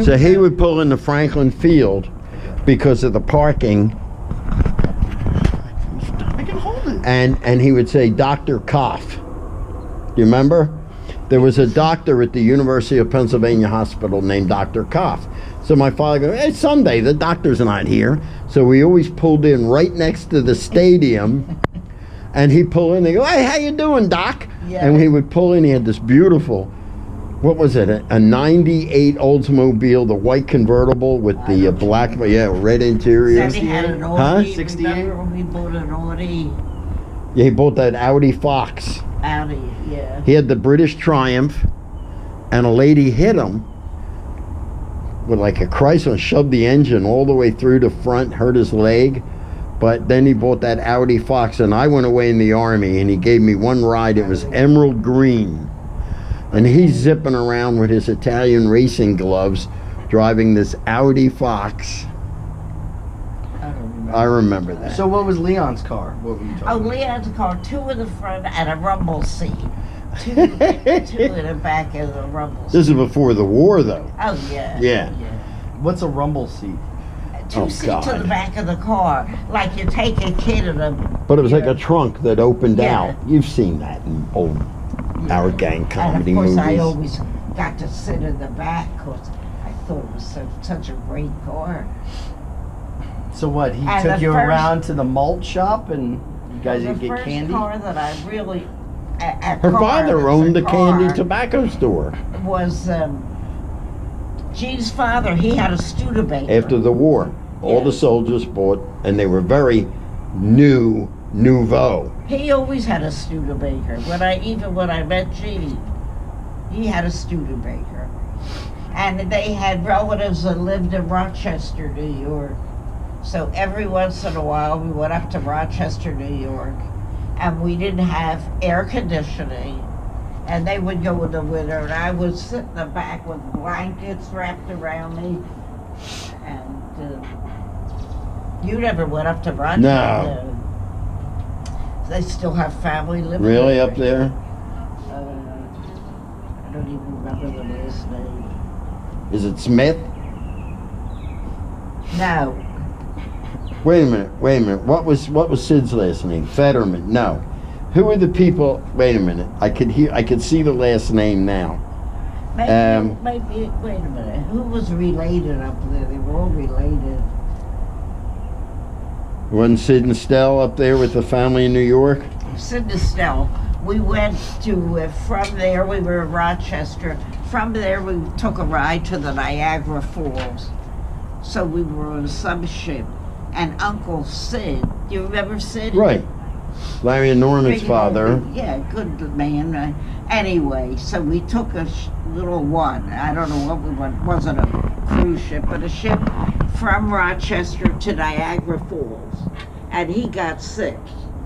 So he would pull into Franklin Field because of the parking. I can hold it. And he would say, Dr. Koff. Do you remember? There was a doctor at the University of Pennsylvania Hospital named Dr. Koff. So my father goes, hey, Sunday, the doctor's not here. So we always pulled in right next to the stadium. And he'd pull in, they go, hey, how you doing, Doc? Yeah. And he would pull in, he had this beautiful, what was it, a 98 Oldsmobile, the white convertible with the black, red interior. He had an Audi. 68? Remember we bought an Audi? Yeah, he bought that Audi Fox. Audi, yeah. He had the British Triumph, and a lady hit him with like a Chrysler, shoved the engine all the way through the front, hurt his leg. But then he bought that Audi Fox, and I went away in the Army, and he gave me one ride. It was emerald green. And he's zipping around with his Italian racing gloves, driving this Audi Fox. I remember that. So what was Leon's car? What were you talking about? Leon's car, 2 in the front and a rumble seat. 2 in the back of the rumble seat. This is before the war, though. Oh, yeah. Yeah. What's a rumble seat? 2 seats in the back of the car, like you take a kid in a... But it was like a trunk that opened Yeah. out. You've seen that in old Our Gang comedy and of course movies. I always got to sit in the back because I thought it was such a great car. So what, he And took the you first- around to the malt shop and you guys the didn't get first candy? car that I really... Her father owned the candy tobacco store. Was Gene's father. He had a Studebaker. After the war, all the soldiers bought, and they were very nouveau. He always had a Studebaker. When I met Gene, he had a Studebaker. And they had relatives that lived in Rochester, New York. So every once in a while we went up to Rochester, New York, and we didn't have air conditioning. And they would go in the winter, and I would sit in the back with blankets wrapped around me. And you never went up to Rochester. No. They still have family living Really, there. up there? I don't even remember the last name. Is it Smith? No. Wait a minute. What was Sid's last name? Fetterman. No. Who are the people? Wait a minute. I could see the last name now. Maybe, wait a minute. Who was related up there? They were all related. Wasn't Sid and Stell up there with the family in New York? Sid and Stell. We went to, from there, we were in Rochester. From there, we took a ride to the Niagara Falls. So we were on some ship. And Uncle Sid, do you remember Sid? Right. Larry and Norman's Big father. old- Yeah, good man. Anyway, so we took a little one. I don't know what we went. Wasn't a cruise ship, but a ship from Rochester to Niagara Falls, and he got sick,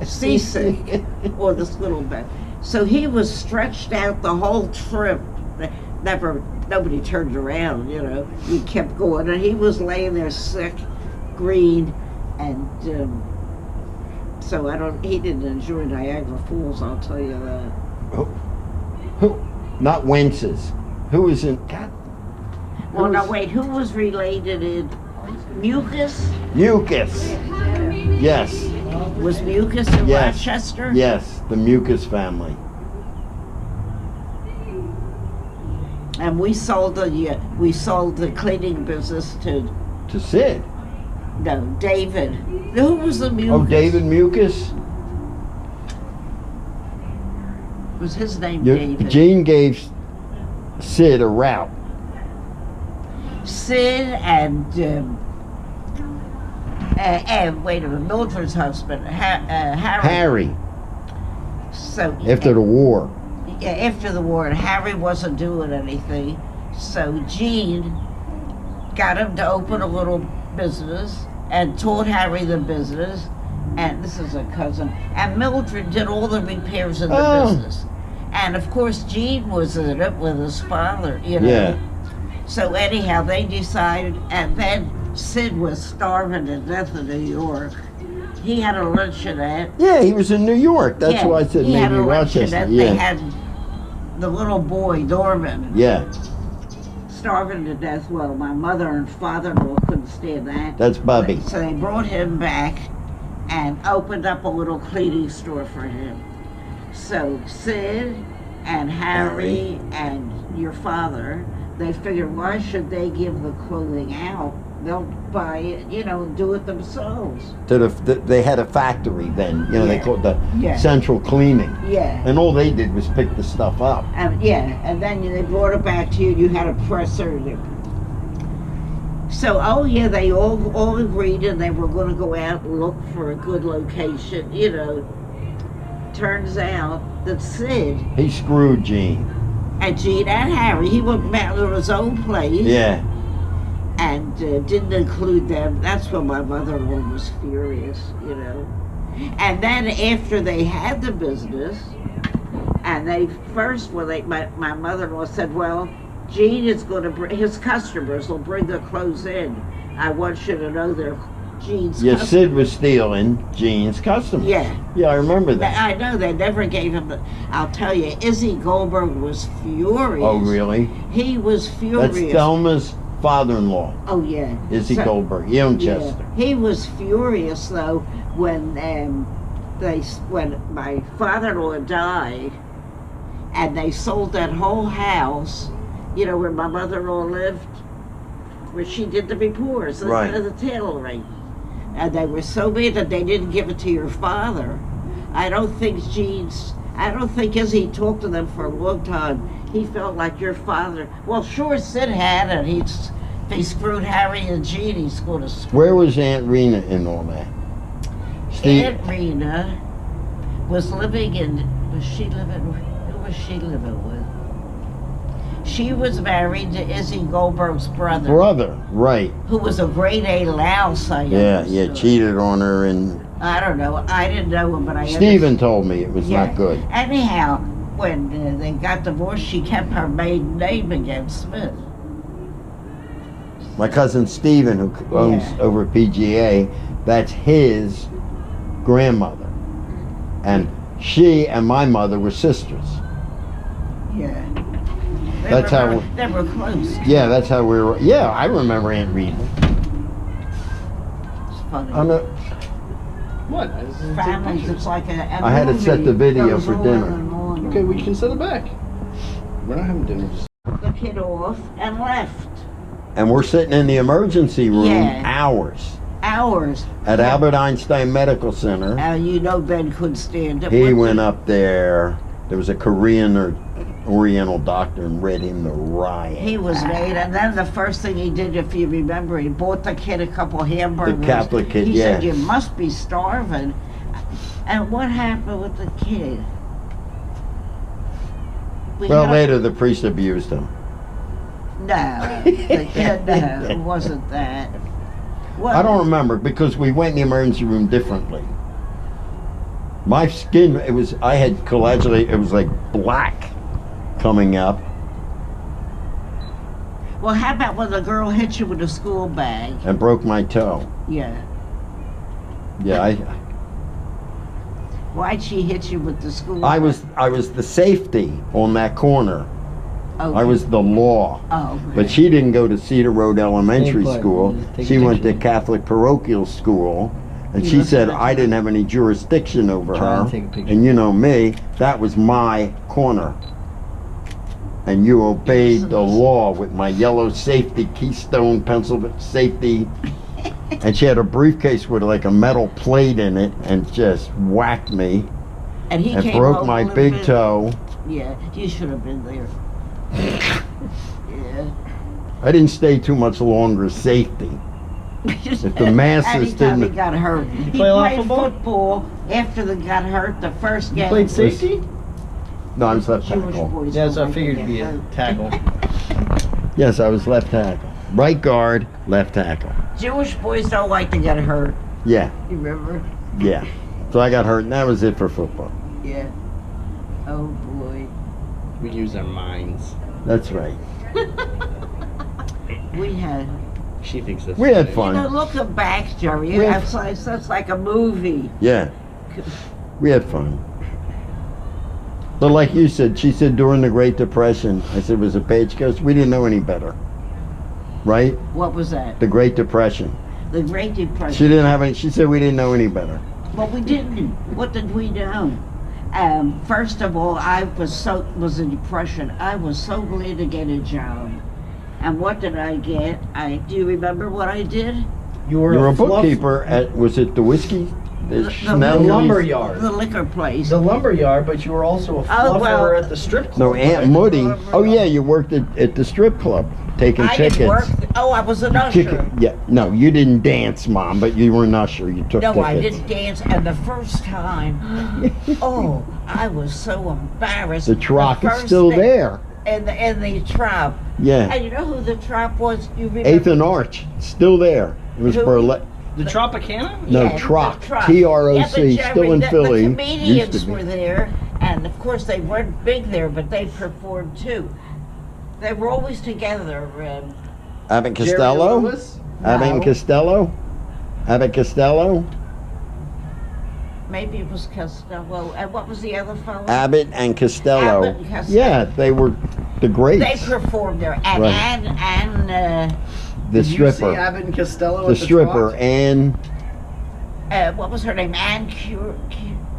seasick, or this little bit. So he was stretched out the whole trip. Nobody turned around. You know, we kept going, and he was laying there sick, green, and. So he didn't enjoy Niagara Falls, I'll tell you that. Who? Not Wentz's. Who was in? God. Well, no, wait, who was related in Mucus? Mucus. Yes. Was Mucus in Yes. Rochester? Yes, the Mucus family. And we sold the cleaning business to Sid. No, David. Who was the Mucus? Oh, David Mucus? Was his name David? Gene gave Sid a route. Sid and wait a minute, Mildred's husband, Harry. So After the war. Yeah, after the war, and Harry wasn't doing anything, so Gene got him to open a little business and taught Harry the business, and this is a cousin, and Mildred did all the repairs in the business. And of course Gene was in it with his father, you know. Yeah. So anyhow, they decided, and then Sid was starving to death in New York. He had a luncheonette. Yeah, he was in New York. That's why I said he had maybe a Rochester. luncheonette. Yeah. They had the little boy, Norman. Yeah. starving to death. Well, my mother and father-in-law couldn't stand that. That's Bubby. So they brought him back and opened up a little cleaning store for him. So Sid and Harry and your father, they figured, why should they give the clothing out? They'll buy it, you know, do it themselves. They had a factory then, you know, they Yeah. called the Yeah. central cleaning. Yeah. And all they did was pick the stuff up. And then they brought it back to you. You had a presser. So, oh yeah, they all agreed, and they were going to go out and look for a good location. You know, turns out that Sid He screwed Gene. and Gene and Harry, he went back to his own place. Yeah. And didn't include them. That's when my mother-in-law was furious, you know. And then after they had the business, and they first, my mother-in-law said, well, Gene is going to bring, his customers will bring their clothes in. I want you to know they're Gene's Yeah, customers. Sid was stealing Gene's customers. Yeah. Yeah, I remember that. I know, they never gave him the, I'll tell you, Izzy Goldberg was furious. Oh, really? He was furious. That's Thelma's father-in-law, Oh, yeah. Izzy So- Goldberg. He owned Chester. Yeah. He was furious though when when my father-in-law died, and they sold that whole house, you know, where my mother-in-law lived, where she did the reports, Right. the tailoring, and they were so mad that they didn't give it to your father. I don't think Izzy talked to them for a long time. He felt like your father. Well, sure, Sid had it. He screwed Harry and Gene. He's going to screw. Where was Aunt Rena in all that? Aunt Rena was living in. Who was she living with? She was married to Izzy Goldberg's brother, Right. who was a grade A louse. I Yeah, understood. cheated on her, and I don't know. I didn't know him, but I Stephen told me it was Yeah. not good. Anyhow, when they got divorced, she kept her maiden name again, Smith. My cousin Stephen, who owns Yeah. over at PGA, that's his grandmother. And she and my mother were sisters. Yeah. That's how They were close. Yeah, that's how we were. Yeah, I remember Aunt Rena. It's funny. I'm not, What? I just didn't take Families, pictures. it's like a I had to movie set the video goes for on dinner. and on. Okay, we can set it back. We're not having dinner. Took the kid off and left. and we're sitting in the emergency room Yeah. hours Hours. at Albert Einstein Medical Center. You know Ben couldn't stand it. He Once went up there. There was a Korean or Oriental doctor and read him the riot. He was made, and then the first thing he did, if you remember, he bought the kid a couple hamburgers. The Catholic kid, he yeah. said, you must be starving. And what happened with the kid? Well, later the priest abused him. No, the kid, no, it wasn't that. Well, I don't remember because we went in the emergency room differently. My skin, I had coagulate, it was like black coming up. Well, how about when the girl hit you with a school bag? And broke my toe. Yeah. Yeah, Why'd she hit you with the school I bag? was the safety on that corner. Okay. I was the law. Oh, okay. But she didn't go to Cedar Road Elementary Hey, bud, School. take a She went to picture. Catholic Parochial School. And You she listen said to I that. didn't have any jurisdiction over Try her. and take a picture. And you know me, that was my corner. And you obeyed the law with my yellow safety Keystone pencil safety. And she had a briefcase with like a metal plate in it and just whacked me and he and came broke home my a little big bit- toe. Yeah, you should have been there. Yeah. I didn't stay too much longer safety. If the masses Anytime didn't- he got hurt. He play a lot played of football? football after they got hurt the first game. Played safety? No, I was left Jewish tackle. boys Yeah, so I don't figured like it'd to be get a hurt. tackle. Yes, I was left tackle. Right guard, left tackle. Jewish boys don't like to get hurt. Yeah, You remember? yeah. So I got hurt and that was it for football. Yeah. Oh boy. We use our minds. That's right. We had. She thinks that's We had funny. You know, fun. looking back, Jerry, We had- that's like a movie. Yeah, we had fun. But like you said, she said during the Great Depression, I said, was it bad? She goes, we didn't know any better. right? What was that? The Great Depression. The Great Depression. She didn't have any. She said we didn't know any better. Well, we didn't. What did we know? First of all, was a depression. I was so glad to get a job. And what did I get? Do you remember what I did? You were, You were a fluff- bookkeeper at, was it the whiskey? The Schnelli's? lumber yard. The liquor place. The lumber yard, but you were also a fluffer well, at the strip club. No, Aunt Moody. Oh yeah, you worked at the strip club, taking I tickets. didn't work. Oh, I was an usher. Yeah, no, you didn't dance, Mom, but you were an usher. You took No, tickets. I didn't dance. And the first time, oh, I was so embarrassed. The Troc is first still day- there. In the Trop. Yeah, And you know who the Trop was? You remember? 8th and Arch, still there. It was Who? burlesque. The Tropicana? No, Yeah, Troc, the Trop. T-R-O-C, Yeah, but still in Jerry, Philly. The Used comedians to be. were there, and of course they weren't big there, but they performed too. They were always together. Abbott Jerry Costello? Lewis? Abbott and No. Costello? Abbott Costello? Maybe it was Costello. And what was the other fellow? Abbott and Costello. Abbott and Costello. Yeah, they were the They greats. performed there, and Right. and The Did you see stripper. Abbott and Costello The at the stripper, Troc? and what was her name? Anne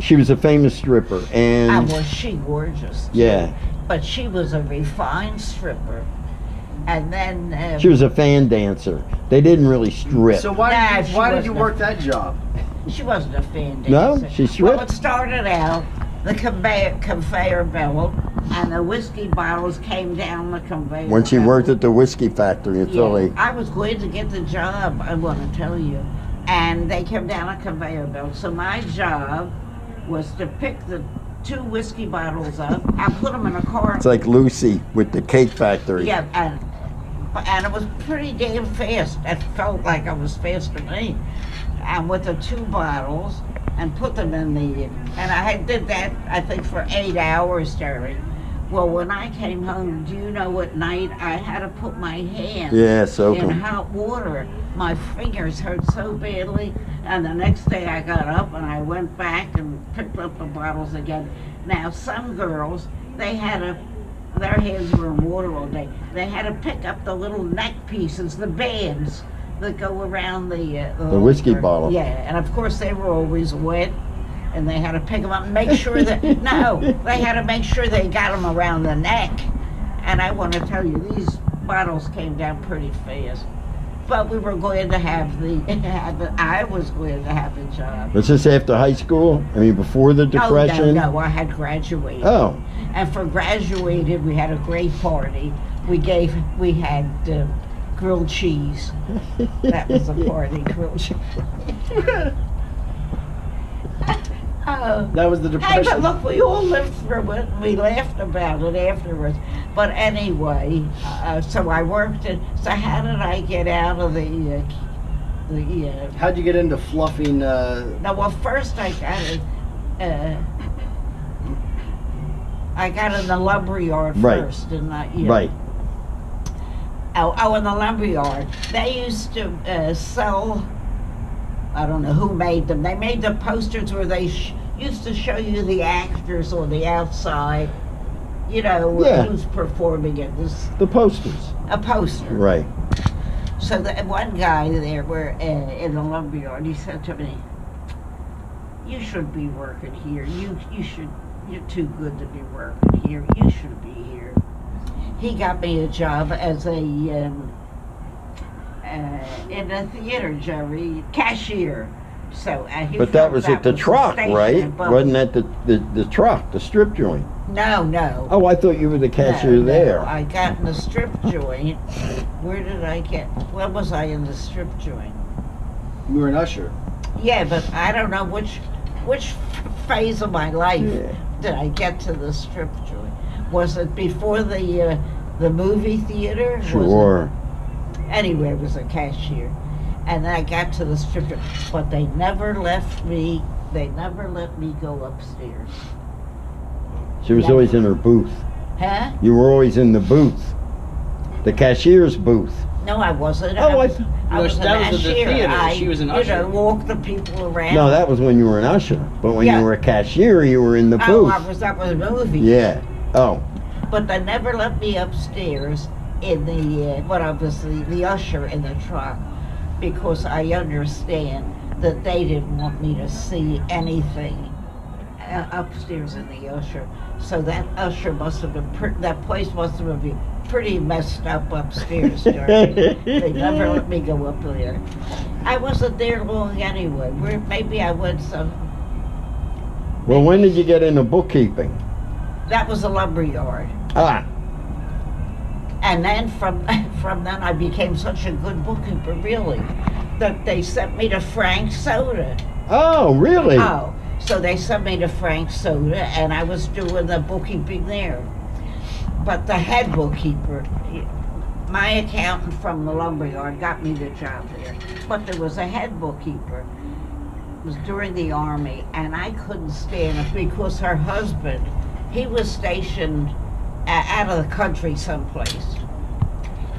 she was a famous stripper. And was she gorgeous? yeah, But she was a refined stripper. And then she was a fan dancer. They didn't really strip. So why, Nah, did, she you, why did you wasn't. work that job? she wasn't a fan No, dancer. she stripped. Well, it started out the conveyor belt, and the whiskey bottles came down the conveyor. When she belt. worked at the whiskey factory in Yeah, Philly. I was glad to get the job, I want to tell you. And they came down a conveyor belt. So my job was to pick the 2 whiskey bottles up and put them in a car. It's like Lucy with the cake factory. Yeah, and it was pretty damn fast. It felt like I was fast to me. And with the 2 bottles, and put them in the, and I did that, I think, for 8 hours, Jerry. Well, when I came home, do you know at night I had to put my hand Yeah, soak in 'em. hot water? My fingers hurt so badly, and the next day I got up and I went back and picked up the bottles again. Now, some girls, their hands were in water all day. They had to pick up the little neck pieces, the bands that go around the whiskey bottle. Yeah, and of course they were always wet, and they had to pick them up and make sure that no, they had to make sure they got them around the neck. And I want to tell you, these bottles came down pretty fast. But we were glad to have I was glad to have the job. Was this after high school? I mean, before the Depression? Oh, no, I had graduated. Oh, And for graduated, we had a great party. We had grilled cheese. That was a party, grilled cheese. Oh. That was the Hey, Depression. but look, we all lived through it. We laughed about it afterwards. But anyway, so I worked it. So how did I get out of the How'd you get into fluffing? No, well, first I got in the lumberyard Right. first, didn't I? right. Oh, in the lumberyard. They used to sell, I don't know who made them. They made the posters where they used to show you the actors on the outside, you know, Yeah. who's performing it. This The posters. a poster. Right. So the one guy there were in the lumberyard, he said to me, "You should be working here. You're too good to be working here. You should be here." He got me a job as a in a theater, Jerry, cashier. So he But that felt was at the the truck, station, right? but- Wasn't that the truck, the strip joint? No. Oh, I thought you were the cashier No, there. I got in the strip joint. Where did I get? When was I in the strip joint? You were an usher. Yeah, but I don't know which phase of my life Yeah. did I get to the strip joint. Was it before the movie theater? Was it- Sure. Anyway, it was a cashier, and then I got to the strip joint, but they never left me. They never let me go upstairs. She was always in her booth. Huh? You were always in the booth. The cashier's booth. No, I wasn't. Oh, I No, was that an was at the usher. theater. She was an You usher. know, walk the people around. No, that was when you were an usher. But when Yeah. you were a cashier, you were in the Oh, booth. that was a movie. Yeah. Oh, But they never let me upstairs. in the when I was the usher in the truck, because I understand that they didn't want me to see anything upstairs in the usher. So that usher must have been that place must have been pretty messed up upstairs. They never let me go up there. I wasn't there long anyway. Maybe I went some. Well, when did you get into bookkeeping? That was a lumber yard. Ah. And then from then I became such a good bookkeeper, really, that they sent me to Frank's Soda. Oh, really? Oh, so they sent me to Frank's Soda, and I was doing the bookkeeping there. But the head bookkeeper, my accountant from the lumberyard got me the job there. But there was a head bookkeeper. It was during the Army, and I couldn't stand it because her husband, he was stationed out of the country someplace.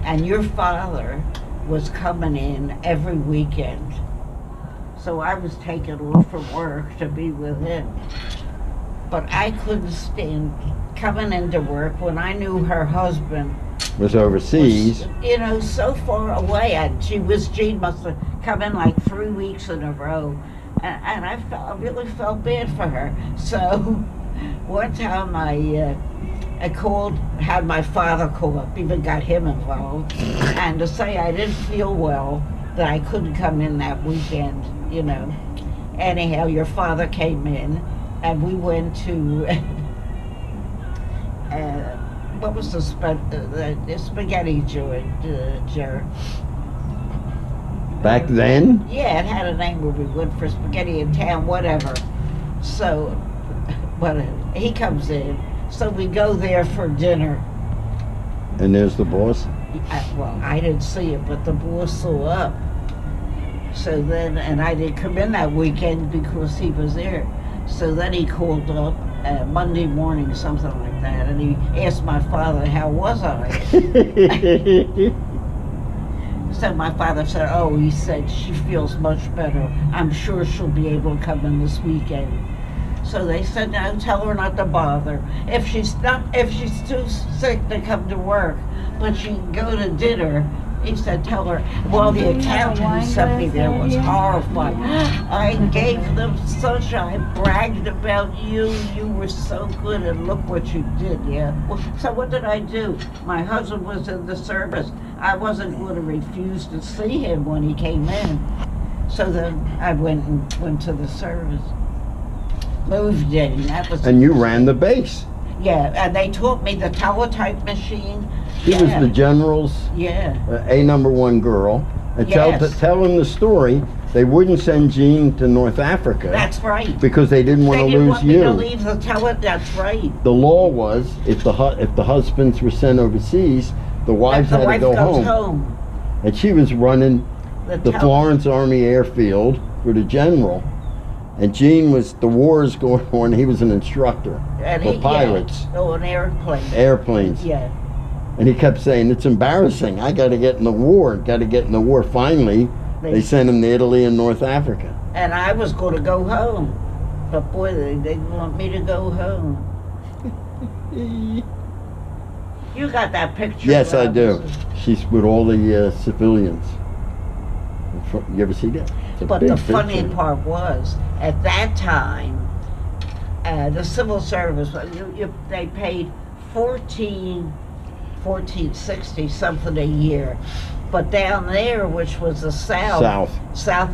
And your father was coming in every weekend. So I was taken off from work to be with him. But I couldn't stand coming into work when I knew her husband Was overseas. was, so far away. And Jean must have come in like 3 weeks in a row. And I really felt bad for her. So one time I called, had my father call up, even got him involved, and to say I didn't feel well, that I couldn't come in that weekend, Anyhow, your father came in, and we went to, what was the spaghetti joint, Jerry? Back then? Yeah, it had a name where we went for spaghetti in town, whatever. So, but he comes in. So we go there for dinner. And there's the boss? I didn't see it, but the boss saw up. So then, and I didn't come in that weekend because he was there. So then he called up Monday morning, something like that, and he asked my father, how was I? So my father said, he said, she feels much better. I'm sure she'll be able to come in this weekend. So they said, no, tell her not to bother. If she's too sick to come to work, but she can go to dinner, he said, tell her. Well, the accountant who sent me there was horrified. I gave them I bragged about you. You were so good, and look what you did, yeah. Well, so what did I do? My husband was in the service. I wasn't going to refuse to see him when he came in. So then I went to the service. Moved in. That was. And you ran the base. Yeah, and they taught me the teletype machine. She was the general's A#1 girl. And tell him the story. They wouldn't send Jean to North Africa. That's right. Because they didn't want to lose you. They didn't want me to leave the That's right. The law was, if the husbands were sent overseas, the wives had to go home. And she was running the Florence Army Airfield for the general. And Gene the wars going on, he was an instructor for pilots. Oh, an airplane. Airplanes. Yeah. And he kept saying, it's embarrassing, I got to get in the war, Finally, they sent him to Italy and North Africa. And I was going to go home. But boy, they didn't want me to go home. You got that picture? Yes, I do. She's with all the civilians. You ever see that? But the funny part was, at that time, the civil service, they paid $14.60 something a year. But down there, which was the South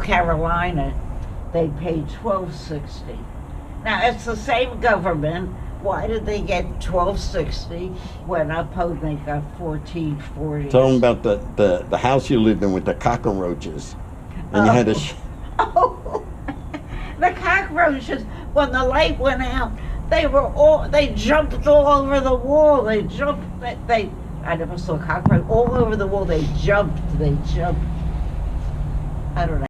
Carolina, they paid $12.60. Now, it's the same government. Why did they get $12.60 when up home they got $14.40? Tell them about the house you lived in with the cockroaches. And you had to... The cockroaches, when the light went out, they jumped all over the wall. I never saw a cockroach all over the wall. They jumped. I don't know.